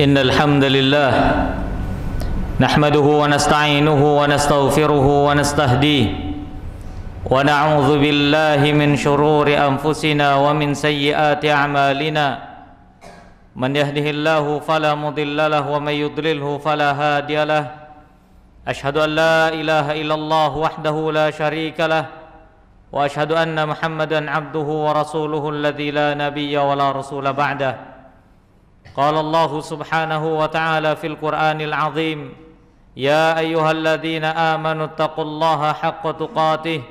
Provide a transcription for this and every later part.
إن الحمد لله نحمده ونستعينه ونستغفره ونستهديه ونعوذ بالله من شرور أنفسنا ومن سيئات أعمالنا من يهده الله فلا مضل له ومن يضلله فلا هادي له أشهد أن لا إله إلا الله وحده لا شريك له وأشهد أن محمدا عبده ورسوله الذي لا نبي ولا رسول بعده قال الله سبحانه وتعالى في القرآن العظيم يا أيها الذين آمنوا اتقوا الله حق تقاته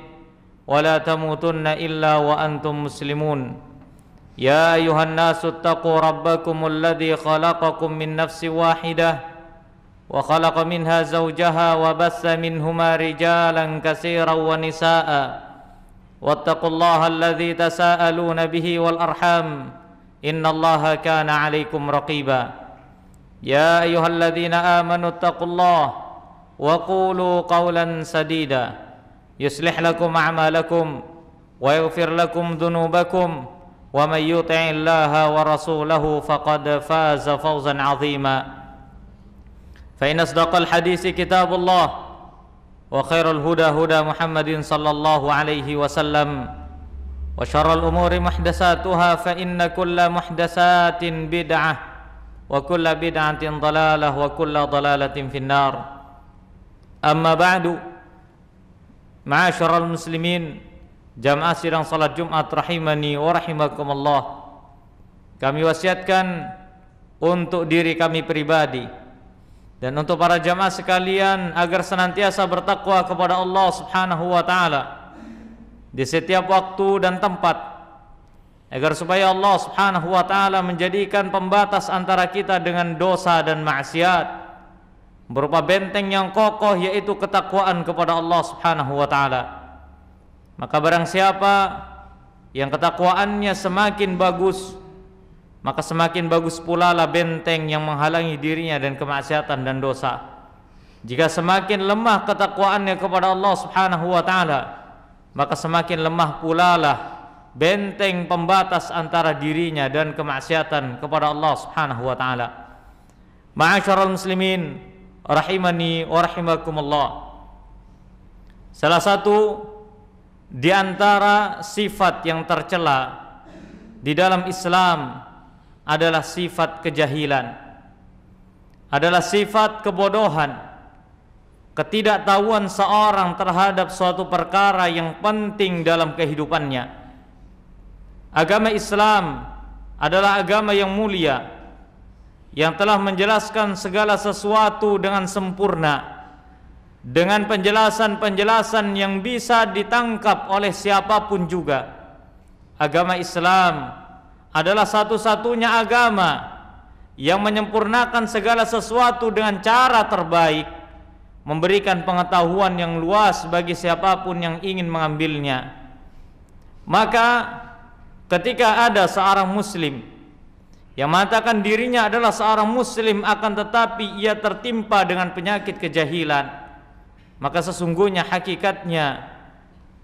ولا تموتن إلا وأنتم مسلمون يا أيها الناس اتقوا ربكم الذي خلقكم من نفس واحدة وخلق منها زوجها وبث منهما رجالا كثيرا ونساء واتقوا الله الذي تساءلون به والأرحام إن الله كان عليكم رقيبا يا أيها الذين آمنوا اتقوا الله وقولوا قولا سديدا يصلح لكم أعمالكم ويغفر لكم ذنوبكم ومن يطع الله ورسوله فقد فاز فوزا عظيما فإن أصدق الحديث كتاب الله وخير الهدى هدى محمد صلى الله عليه وسلم وشر الأمور محدثاتها فإن كل محدثات بدعة وكل بدعة ضلالة وكل ضلالة في النار أما بعد معاشر المسلمين jamaah sidang salat Jumat rahimani wa rahimakumullah, kami wasiatkan untuk diri kami pribadi dan untuk para jamaah sekalian agar senantiasa bertakwa kepada Allah Subhanahu wa taala di setiap waktu dan tempat, agar supaya Allah Subhanahu wa taala menjadikan pembatas antara kita dengan dosa dan maksiat berupa benteng yang kokoh, yaitu ketakwaan kepada Allah Subhanahu wa taala. Maka barang siapa yang ketakwaannya semakin bagus, maka semakin bagus pula lah benteng yang menghalangi dirinya dan kemaksiatan dan dosa. Jika semakin lemah ketakwaannya kepada Allah Subhanahu wa taala, maka semakin lemah pula lah benteng pembatas antara dirinya dan kemaksiatan kepada Allah Subhanahu wa taala. Ma'asyiral muslimin rahimani wa rahimakumullah, salah satu di antara sifat yang tercela di dalam Islam adalah sifat kejahilan, adalah sifat kebodohan, ketidaktahuan seorang terhadap suatu perkara yang penting dalam kehidupannya. Agama Islam adalah agama yang mulia, yang telah menjelaskan segala sesuatu dengan sempurna, dengan penjelasan-penjelasan yang bisa ditangkap oleh siapapun juga. Agama Islam adalah satu-satunya agama yang menyempurnakan segala sesuatu dengan cara terbaik, memberikan pengetahuan yang luas bagi siapapun yang ingin mengambilnya. Maka ketika ada seorang muslim yang mengatakan dirinya adalah seorang muslim akan tetapi ia tertimpa dengan penyakit kejahilan, maka sesungguhnya hakikatnya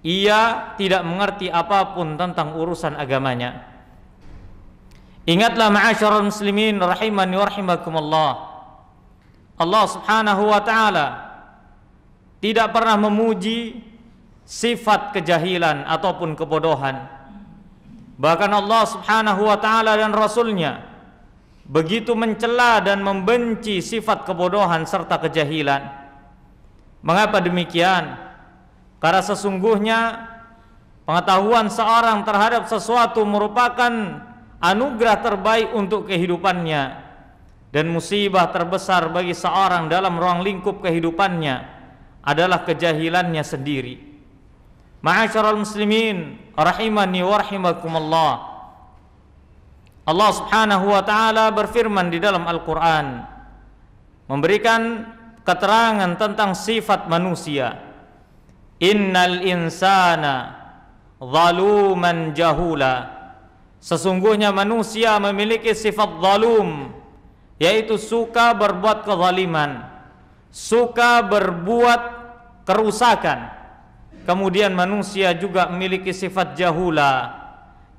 ia tidak mengerti apapun tentang urusan agamanya. Ingatlah ma'asyiral muslimin rahimani wa rahimakumullah, Allah Subhanahu wa taala tidak pernah memuji sifat kejahilan ataupun kebodohan. Bahkan Allah Subhanahu wa taala dan Rasulnya begitu mencela dan membenci sifat kebodohan serta kejahilan. Mengapa demikian? Karena sesungguhnya pengetahuan seorang terhadap sesuatu merupakan anugerah terbaik untuk kehidupannya dan musibah terbesar bagi seorang dalam ruang lingkup kehidupannya adalah kejahilannya sendiri. Ma'asyiral muslimin rahimani wa rahimakumullah, Allah Subhanahu wa taala berfirman di dalam Al-Qur'an memberikan keterangan tentang sifat manusia. Innal insana zaluman jahula, sesungguhnya manusia memiliki sifat zalum, yaitu suka berbuat kezaliman, suka berbuat kerusakan. Kemudian manusia juga memiliki sifat jahula,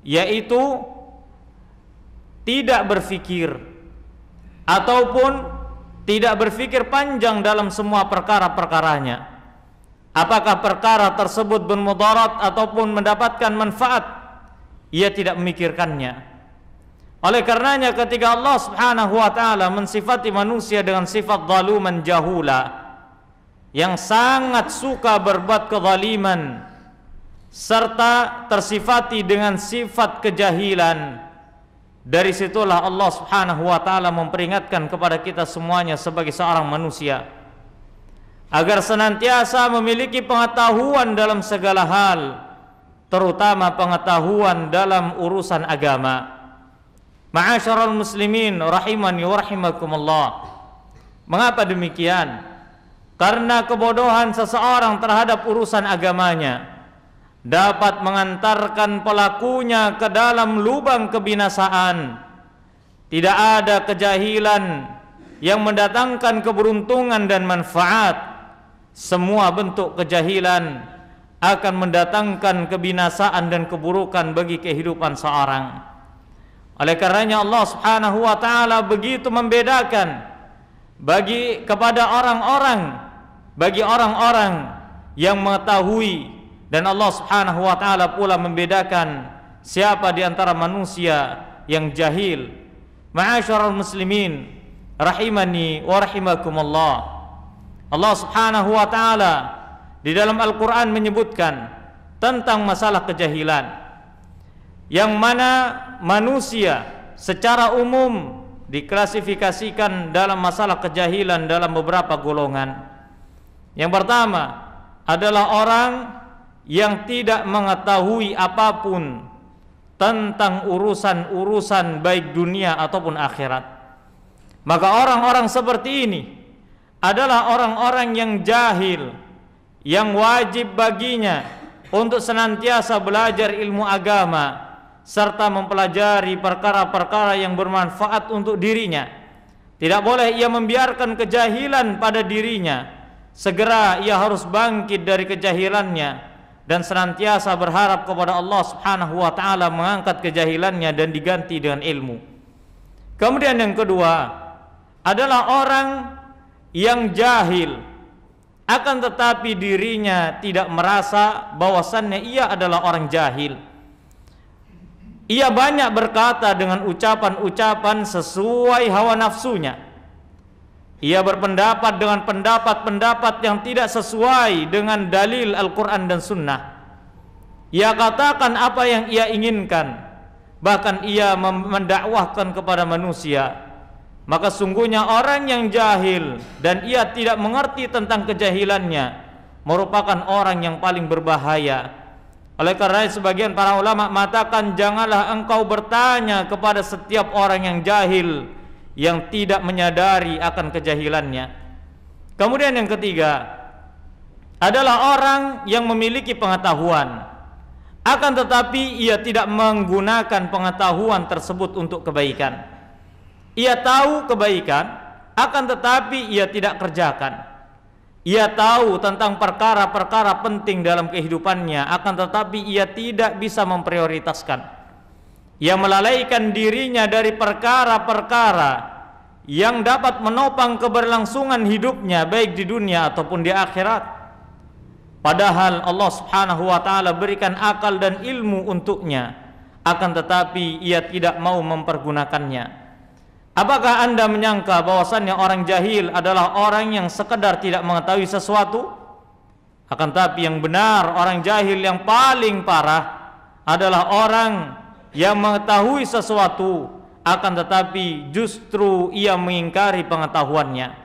yaitu tidak berfikir ataupun tidak berpikir panjang dalam semua perkara-perkaranya. Apakah perkara tersebut bermudarat ataupun mendapatkan manfaat, ia tidak memikirkannya. Oleh karenanya ketika Allah Subhanahu wa taala mensifati manusia dengan sifat zaluman jahula, yang sangat suka berbuat kezaliman, serta tersifati dengan sifat kejahilan, dari situlah Allah Subhanahu wa taala memperingatkan kepada kita semuanya sebagai seorang manusia agar senantiasa memiliki pengetahuan dalam segala hal, terutama pengetahuan dalam urusan agama. Ma'asyiral muslimin rahimani wa rahimakumullah. Mengapa demikian? Karena kebodohan seseorang terhadap urusan agamanya dapat mengantarkan pelakunya ke dalam lubang kebinasaan. Tidak ada kejahilan yang mendatangkan keberuntungan dan manfaat. Semua bentuk kejahilan akan mendatangkan kebinasaan dan keburukan bagi kehidupan seorang. Oleh karenanya Allah Subhanahu wa taala begitu membedakan bagi orang-orang yang mengetahui, dan Allah Subhanahu wa taala pula membedakan siapa di antara manusia yang jahil. Ma'asyiral muslimin rahimani wa rahimakumullah. Allah Subhanahu wa taala di dalam Al-Qur'an menyebutkan tentang masalah kejahilan, yang mana manusia secara umum diklasifikasikan dalam masalah kejahilan dalam beberapa golongan. Yang pertama adalah orang yang tidak mengetahui apapun tentang urusan-urusan baik dunia ataupun akhirat. Maka orang-orang seperti ini adalah orang-orang yang jahil, yang wajib baginya untuk senantiasa belajar ilmu agama serta mempelajari perkara-perkara yang bermanfaat untuk dirinya. Tidak boleh ia membiarkan kejahilan pada dirinya. Segera ia harus bangkit dari kejahilannya dan senantiasa berharap kepada Allah Subhanahu wa taala mengangkat kejahilannya dan diganti dengan ilmu. Kemudian yang kedua adalah orang yang jahil, akan tetapi dirinya tidak merasa bahwasannya ia adalah orang jahil. Ia banyak berkata dengan ucapan-ucapan sesuai hawa nafsunya. Ia berpendapat dengan pendapat-pendapat yang tidak sesuai dengan dalil Al-Quran dan Sunnah. Ia katakan apa yang ia inginkan, bahkan ia mendakwahkan kepada manusia. Maka sungguhnya orang yang jahil dan ia tidak mengerti tentang kejahilannya merupakan orang yang paling berbahaya. Oleh karena sebagian para ulama mengatakan, janganlah engkau bertanya kepada setiap orang yang jahil, yang tidak menyadari akan kejahilannya. Kemudian yang ketiga adalah orang yang memiliki pengetahuan, akan tetapi ia tidak menggunakan pengetahuan tersebut untuk kebaikan. Ia tahu kebaikan, akan tetapi ia tidak kerjakan. Ia tahu tentang perkara-perkara penting dalam kehidupannya, akan tetapi ia tidak bisa memprioritaskan. Ia melalaikan dirinya dari perkara-perkara yang dapat menopang keberlangsungan hidupnya baik di dunia ataupun di akhirat. Padahal Allah Subhanahu wa taala berikan akal dan ilmu untuknya, akan tetapi ia tidak mau mempergunakannya. Apakah Anda menyangka bahwasannya orang jahil adalah orang yang sekedar tidak mengetahui sesuatu? Akan tetapi yang benar, orang jahil yang paling parah adalah orang yang mengetahui sesuatu, akan tetapi justru ia mengingkari pengetahuannya.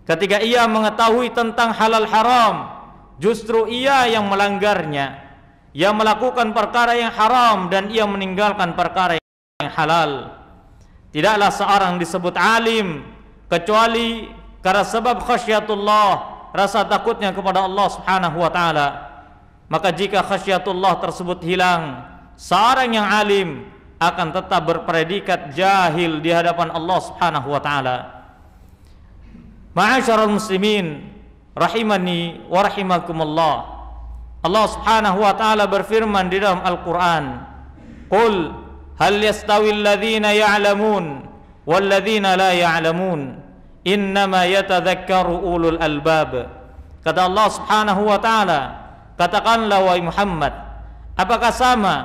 Ketika ia mengetahui tentang halal haram, justru ia yang melanggarnya. Ia melakukan perkara yang haram dan ia meninggalkan perkara yang halal. Tidaklah seorang disebut alim kecuali karena sebab khasyatullah, rasa takutnya kepada Allah Subhanahu wa taala. Maka jika khasyatullah tersebut hilang, seorang yang alim akan tetap berpredikat jahil di hadapan Allah Subhanahu wa taala. Ma'asyiral muslimin rahimani wa rahimakumullah. Allah Subhanahu wa taala berfirman di dalam Al-Qur'an, "Qul hal yastawil ladzina ya'lamun walladzina la ya'lamun innama yatadzakkaru ulul albab. Kata Allah Subhanahu wa taala, katakanlah wahai Muhammad, apakah sama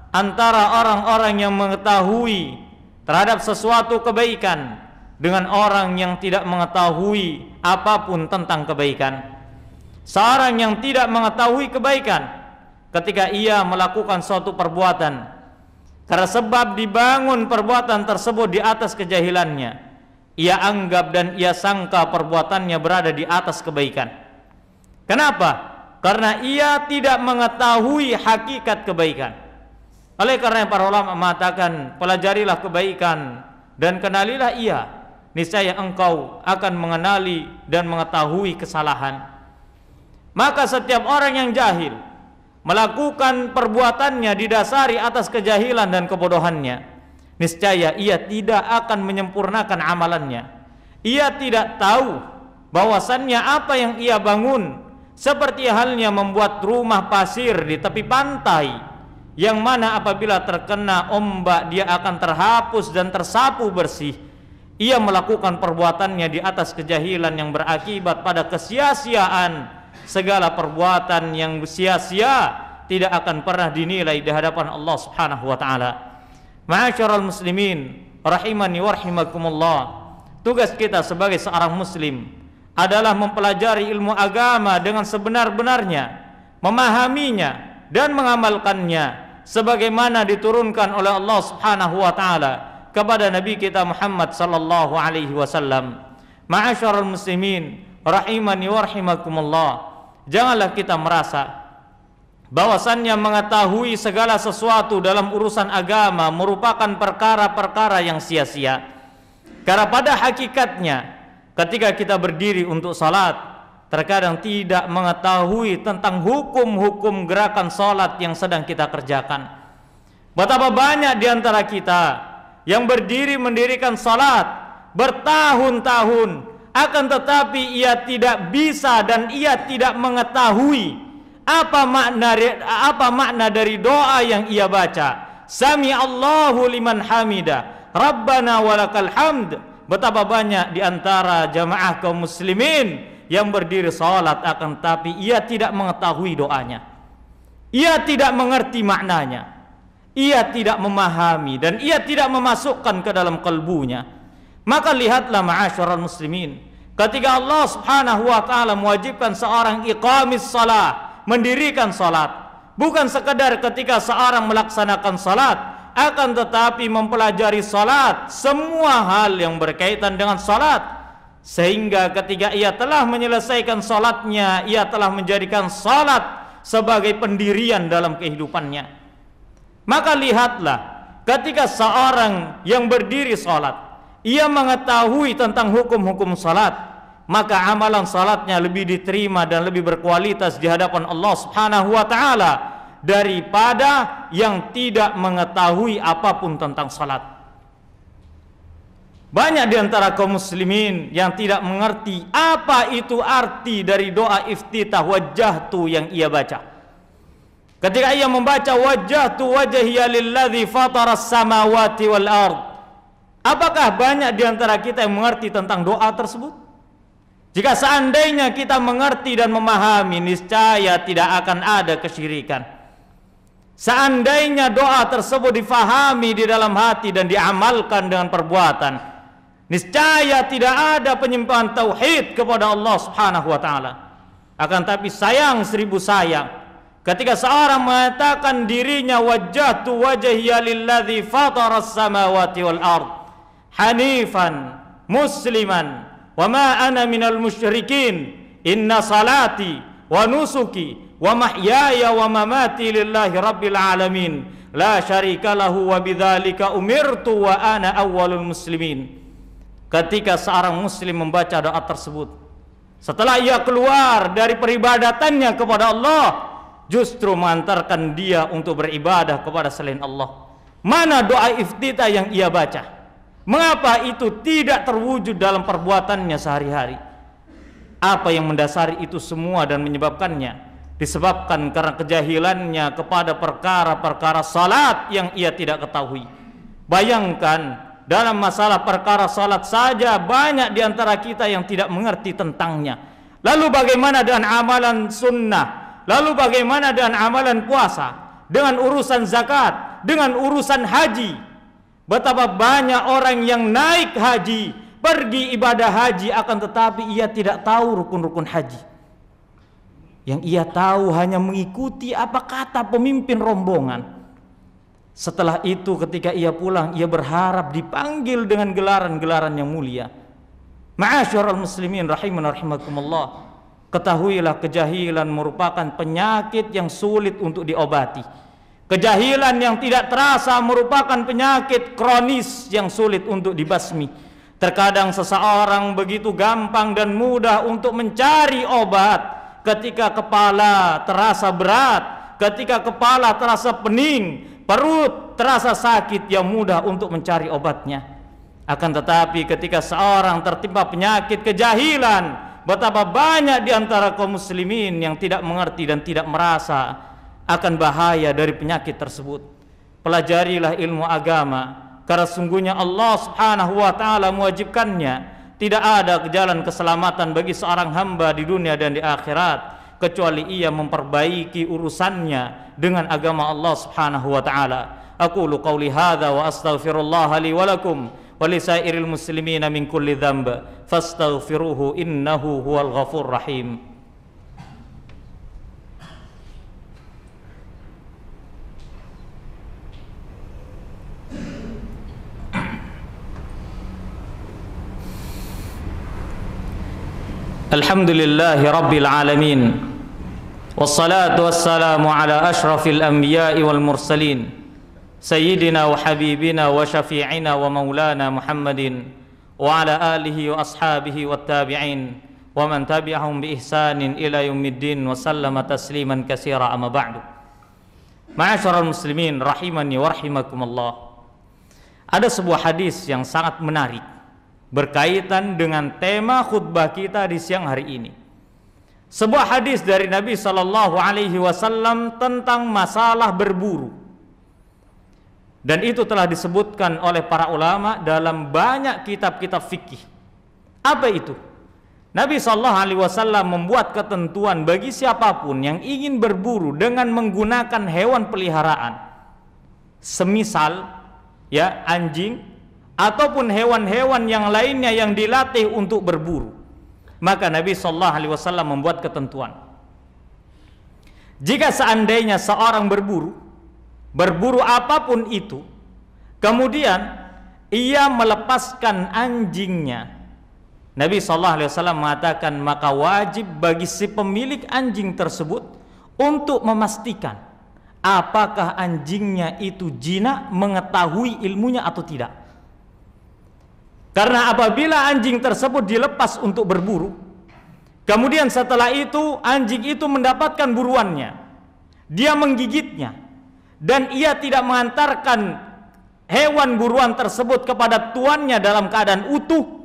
antara orang-orang yang mengetahui terhadap sesuatu kebaikan dengan orang yang tidak mengetahui apapun tentang kebaikan? Seorang yang tidak mengetahui kebaikan, ketika ia melakukan suatu perbuatan karena sebab dibangun perbuatan tersebut di atas kejahilannya, ia anggap dan ia sangka perbuatannya berada di atas kebaikan. Kenapa? Karena ia tidak mengetahui hakikat kebaikan. Oleh karena para ulama mengatakan, pelajarilah kebaikan dan kenalilah ia, niscaya engkau akan mengenali dan mengetahui kesalahan. Maka setiap orang yang jahil melakukan perbuatannya didasari atas kejahilan dan kebodohannya, niscaya ia tidak akan menyempurnakan amalannya. Ia tidak tahu bahwasannya apa yang ia bangun seperti halnya membuat rumah pasir di tepi pantai, yang mana apabila terkena ombak dia akan terhapus dan tersapu bersih. Ia melakukan perbuatannya di atas kejahilan yang berakibat pada kesia-siaan. Segala perbuatan yang sia-sia tidak akan pernah dinilai di hadapan Allah Subhanahu wa taala. Ma'asyiral muslimin rahimani wa rahimakumullah. Tugas kita sebagai seorang muslim adalah mempelajari ilmu agama dengan sebenar-benarnya, memahaminya dan mengamalkannya sebagaimana diturunkan oleh Allah Subhanahu wa taala kepada Nabi kita Muhammad sallallahu alaihi wasallam. Ma'asyiral muslimin rahimani wa rahimakumullah. Janganlah kita merasa bahwasannya mengetahui segala sesuatu dalam urusan agama merupakan perkara-perkara yang sia-sia. Karena pada hakikatnya ketika kita berdiri untuk salat, terkadang tidak mengetahui tentang hukum-hukum gerakan salat yang sedang kita kerjakan. Betapa banyak di antara kita yang berdiri mendirikan salat bertahun-tahun, akan tetapi ia tidak bisa dan ia tidak mengetahui apa makna dari doa yang ia baca. Sami Allahu liman hamida, Rabbana walakal hamd. Betapa banyak di antara jamaah kaum muslimin yang berdiri salat akan tetapi ia tidak mengetahui doanya. Ia tidak mengerti maknanya. Ia tidak memahami dan ia tidak memasukkan ke dalam kalbunya. Maka lihatlah ma'asyiral muslimin, ketika Allah Subhanahu wa taala mewajibkan seorang iqamis salat, mendirikan salat, bukan sekedar ketika seorang melaksanakan salat, akan tetapi mempelajari salat, semua hal yang berkaitan dengan salat, sehingga ketika ia telah menyelesaikan salatnya, ia telah menjadikan salat sebagai pendirian dalam kehidupannya. Maka lihatlah ketika seorang yang berdiri salat, ia mengetahui tentang hukum-hukum salat, maka amalan salatnya lebih diterima dan lebih berkualitas di hadapan Allah Subhanahu wa taala daripada yang tidak mengetahui apapun tentang salat. Banyak di antara kaum muslimin yang tidak mengerti apa itu arti dari doa iftitah wajjahtu yang ia baca. Ketika ia membaca wajjahtu wajhiya lilladzi fataras samawati wal ard, apakah banyak di antara kita yang mengerti tentang doa tersebut? Jika seandainya kita mengerti dan memahami, niscaya tidak akan ada kesyirikan. Seandainya doa tersebut difahami di dalam hati dan diamalkan dengan perbuatan, niscaya tidak ada penyimpangan tauhid kepada Allah Subhanahu wa taala. Akan tapi sayang seribu sayang, ketika seorang mengatakan dirinya wajjahtu wajhiya lilladzi fataras samawati wal ard hanifan musliman wa ma ana minal musyrikin inna salati wa nusuki wa mahyaya wa mamati lillahi rabbil alamin la syarika lahu wa bidzalika umirtu wa ana awwalul muslimin. Ketika seorang muslim membaca doa tersebut, setelah ia keluar dari peribadatannya kepada Allah, justru mengantarkan dia untuk beribadah kepada selain Allah. Mana doa iftitah yang ia baca? Mengapa itu tidak terwujud dalam perbuatannya sehari-hari? Apa yang mendasari itu semua dan menyebabkannya? Disebabkan karena kejahilannya kepada perkara-perkara salat yang ia tidak ketahui. Bayangkan dalam masalah perkara salat saja banyak di antara kita yang tidak mengerti tentangnya. Lalu bagaimana dengan amalan sunnah? Lalu bagaimana dengan amalan puasa? Dengan urusan zakat, dengan urusan haji? Betapa banyak orang yang naik haji, pergi ibadah haji, akan tetapi ia tidak tahu rukun-rukun haji. Yang ia tahu hanya mengikuti apa kata pemimpin rombongan. Setelah itu ketika ia pulang, ia berharap dipanggil dengan gelaran-gelaran yang mulia. Ma'asyiral muslimin rahiman rahimakumullah. Ketahuilah kejahilan merupakan penyakit yang sulit untuk diobati. Kejahilan yang tidak terasa merupakan penyakit kronis yang sulit untuk dibasmi. Terkadang seseorang begitu gampang dan mudah untuk mencari obat ketika kepala terasa berat, ketika kepala terasa pening, perut terasa sakit, yang mudah untuk mencari obatnya. Akan tetapi ketika seorang tertimpa penyakit kejahilan, betapa banyak di antara kaum muslimin yang tidak mengerti dan tidak merasa akan bahaya dari penyakit tersebut. Pelajarilah ilmu agama, karena sungguhnya Allah Subhanahu wa taala mewajibkannya. Tidak ada jalan keselamatan bagi seorang hamba di dunia dan di akhirat kecuali ia memperbaiki urusannya dengan agama Allah Subhanahu wa taala. Aqulu qauli hadza wa astaghfirullah li wa lakum wa lisairil muslimina min kulli dzamb fastaghfiruhu innahu huwal ghafurur rahim. Alhamdulillahi rabbil alamin, wassalatu wassalamu ala ashrafil anbiya'i wal mursalin, sayyidina wa habibina wa syafi'ina wa maulana Muhammadin wa ala alihi wa ashabihi wa tabi'in wa man tabi'ahum bi ihsanin ila yaumiddin wa sallama tasliman katsira, amma ba'du. Ma'asyiral muslimin rahimani wa rahimakumullah. Ada sebuah hadis yang sangat menarik berkaitan dengan tema khutbah kita di siang hari ini. Sebuah hadis dari Nabi sallallahu alaihi wasallam tentang masalah berburu. Dan itu telah disebutkan oleh para ulama dalam banyak kitab-kitab fikih. Apa itu? Nabi sallallahu alaihi wasallam membuat ketentuan bagi siapapun yang ingin berburu dengan menggunakan hewan peliharaan. Semisal ya anjing ataupun hewan-hewan yang lainnya yang dilatih untuk berburu, maka Nabi sallallahu alaihi wasallam membuat ketentuan. Jika seandainya seorang berburu apapun itu, kemudian ia melepaskan anjingnya, Nabi sallallahu alaihi wasallam mengatakan maka wajib bagi si pemilik anjing tersebut untuk memastikan apakah anjingnya itu jinak, mengetahui ilmunya atau tidak. Karena apabila anjing tersebut dilepas untuk berburu, kemudian setelah itu anjing itu mendapatkan buruannya, dia menggigitnya, dan ia tidak mengantarkan hewan buruan tersebut kepada tuannya dalam keadaan utuh,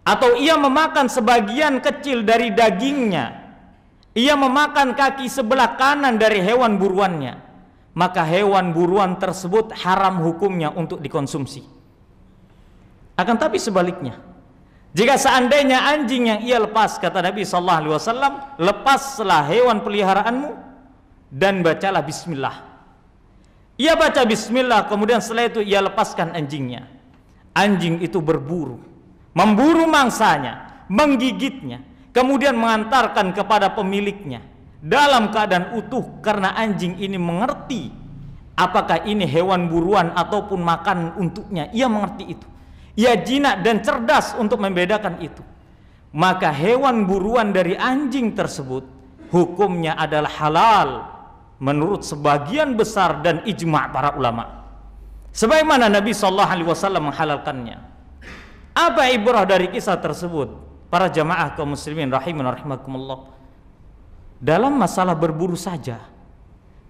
atau ia memakan sebagian kecil dari dagingnya, ia memakan kaki sebelah kanan dari hewan buruannya, maka hewan buruan tersebut haram hukumnya untuk dikonsumsi. Akan tapi sebaliknya, jika seandainya anjing yang ia lepas, kata Nabi sallallahu alaihi wasallam, lepaslah hewan peliharaanmu dan bacalah bismillah. Ia baca bismillah, kemudian setelah itu ia lepaskan anjingnya. Anjing itu berburu, memburu mangsanya, menggigitnya, kemudian mengantarkan kepada pemiliknya dalam keadaan utuh, karena anjing ini mengerti apakah ini hewan buruan ataupun makan untuknya. Ia mengerti itu. Ia jinak dan cerdas untuk membedakan itu. Maka hewan buruan dari anjing tersebut hukumnya adalah halal menurut sebagian besar dan ijma' para ulama. Sebagaimana Nabi sallallahu alaihi wasallam menghalalkannya. Apa ibrah dari kisah tersebut? Para jamaah kaum muslimin rahiman rahimakumullah. Dalam masalah berburu saja,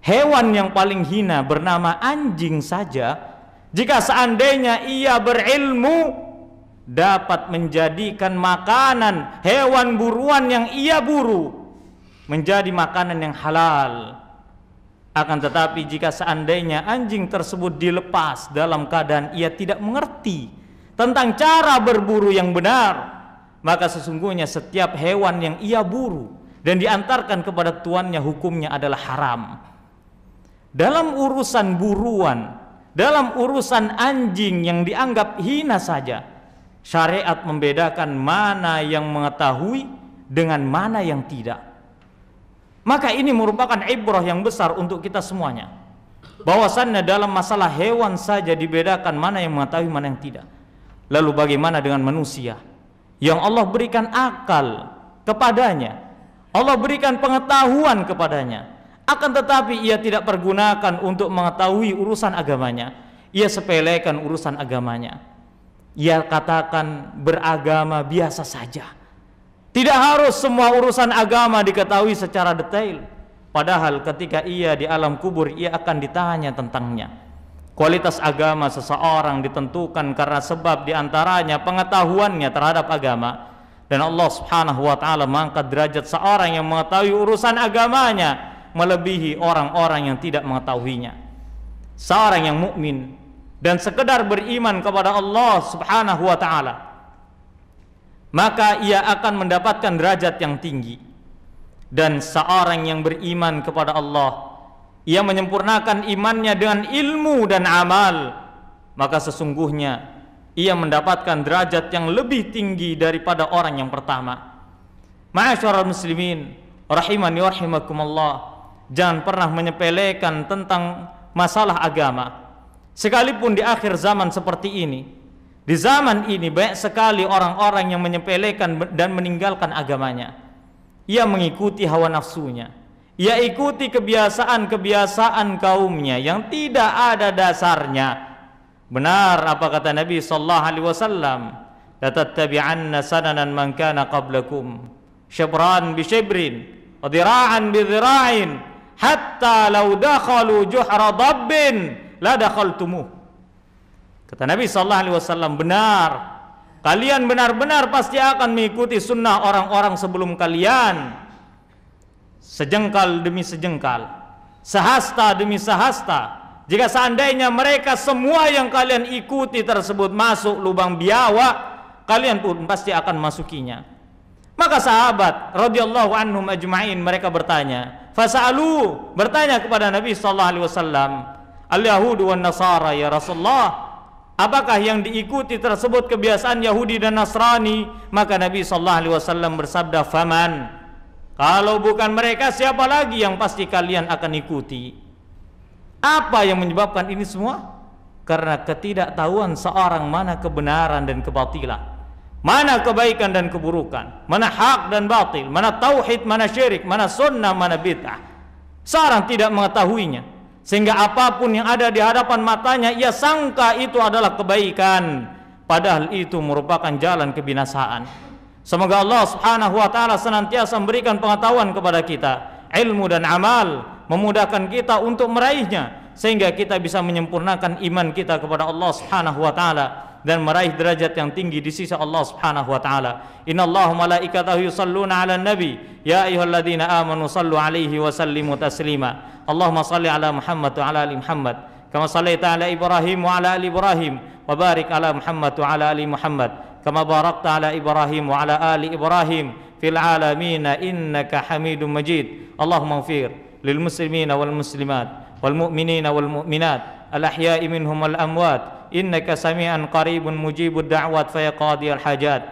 hewan yang paling hina bernama anjing saja, jika seandainya ia berilmu, dapat menjadikan makanan hewan buruan yang ia buru menjadi makanan yang halal. Akan tetapi jika seandainya anjing tersebut dilepas dalam keadaan ia tidak mengerti tentang cara berburu yang benar, maka sesungguhnya setiap hewan yang ia buru dan diantarkan kepada tuannya hukumnya adalah haram. Dalam urusan buruan, dalam urusan anjing yang dianggap hina saja, syariat membedakan mana yang mengetahui dengan mana yang tidak. Maka ini merupakan ibrah yang besar untuk kita semuanya, bahwasannya dalam masalah hewan saja dibedakan mana yang mengetahui mana yang tidak. Lalu bagaimana dengan manusia yang Allah berikan akal kepadanya, Allah berikan pengetahuan kepadanya, akan tetapi ia tidak pergunakan untuk mengetahui urusan agamanya. Ia sepelekan urusan agamanya, ia katakan beragama biasa saja. Tidak harus semua urusan agama diketahui secara detail. Padahal ketika ia di alam kubur, ia akan ditanya tentangnya. Kualitas agama seseorang ditentukan karena sebab diantaranya pengetahuannya terhadap agama. Dan Allah subhanahu wa ta'ala mengangkat derajat seorang yang mengetahui urusan agamanya melebihi orang-orang yang tidak mengetahuinya. Seorang yang mukmin dan sekedar beriman kepada Allah subhanahu wa ta'ala, maka ia akan mendapatkan derajat yang tinggi. Dan seorang yang beriman kepada Allah, ia menyempurnakan imannya dengan ilmu dan amal, maka sesungguhnya ia mendapatkan derajat yang lebih tinggi daripada orang yang pertama. Ma'asyiral muslimin rahimani wa rahimakumullah, jangan pernah menyepelekan tentang masalah agama. Sekalipun di akhir zaman seperti ini, di zaman ini banyak sekali orang-orang yang menyepelekan dan meninggalkan agamanya. Ia mengikuti hawa nafsunya, ia ikuti kebiasaan-kebiasaan kaumnya yang tidak ada dasarnya. Benar apa kata Nabi sallallahu alaihi wasallam, la tattabi'anna sananan man kana qablakum syibran bi syibrin wa dhira'an bi dhira'in hatta law dakhalu juhra dabbin la dakhaltumuh. Kata Nabi sallallahu alaihi wasallam, benar, kalian benar-benar pasti akan mengikuti sunnah orang-orang sebelum kalian, sejengkal demi sejengkal, sehasta demi sehasta. Jika seandainya mereka semua yang kalian ikuti tersebut masuk lubang biawak, kalian pun pasti akan masukinya. Maka sahabat radhiyallahu anhum ajma'in mereka bertanya, fasalu, bertanya kepada Nabi sallallahu alaihi wasallam, al-yahudu wan nasara ya Rasulullah, apakah yang diikuti tersebut kebiasaan Yahudi dan Nasrani? Maka Nabi sallallahu alaihi wasallam bersabda, faman, kalau bukan mereka siapa lagi yang pasti kalian akan ikuti? Apa yang menyebabkan ini semua? Karena ketidaktahuan seorang mana kebenaran dan kebatilan, mana kebaikan dan keburukan, mana hak dan batil, mana tauhid, mana syirik, mana sunnah, mana bid'ah. Seorang tidak mengetahuinya, sehingga apapun yang ada di hadapan matanya ia sangka itu adalah kebaikan, padahal itu merupakan jalan kebinasaan. Semoga Allah subhanahu wa ta'ala senantiasa memberikan pengetahuan kepada kita, ilmu dan amal, memudahkan kita untuk meraihnya, sehingga kita bisa menyempurnakan iman kita kepada Allah subhanahu wa ta'ala dan meraih derajat yang tinggi di sisi Allah subhanahu wa ta'ala. Innallaha malaikatahu yusalluna ala nabi ya ayyuhalladzina amanu sallu alaihi wa sallimu taslima. Allahumma salli ala Muhammad wa ala ali Muhammad kama sallaita ala Ibrahim wa ala ali Ibrahim wa barik ala Muhammad wa ala ali Muhammad kama barakta ala Ibrahim wa ala ali Ibrahim fil alamin innaka Hamidum Majid. Allahumma ighfir lil muslimina wal muslimat wal mu'minina wal mu'minat al ahya'i minhum wal amwat innaka sami'an qaribun mujibud da'wat fa yaqadiyal hajat.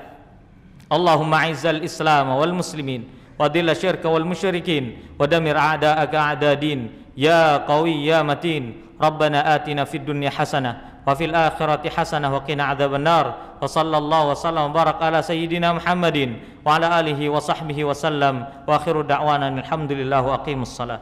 Allahumma izzal islam wal muslimin wa dhilla syirka wal musyrikin wa damir a'da'aka a'da din ya qawi ya matin. Rabbana atina fid dunya hasanah wa fil akhirati hasanah wa qina adzaban nar. Wa sallallahu wa sallam wa baraka ala sayyidina Muhammadin wa ala alihi wa sahbihi wa sallam wa akhiru da'wana alhamdulillah wa aqimus salat.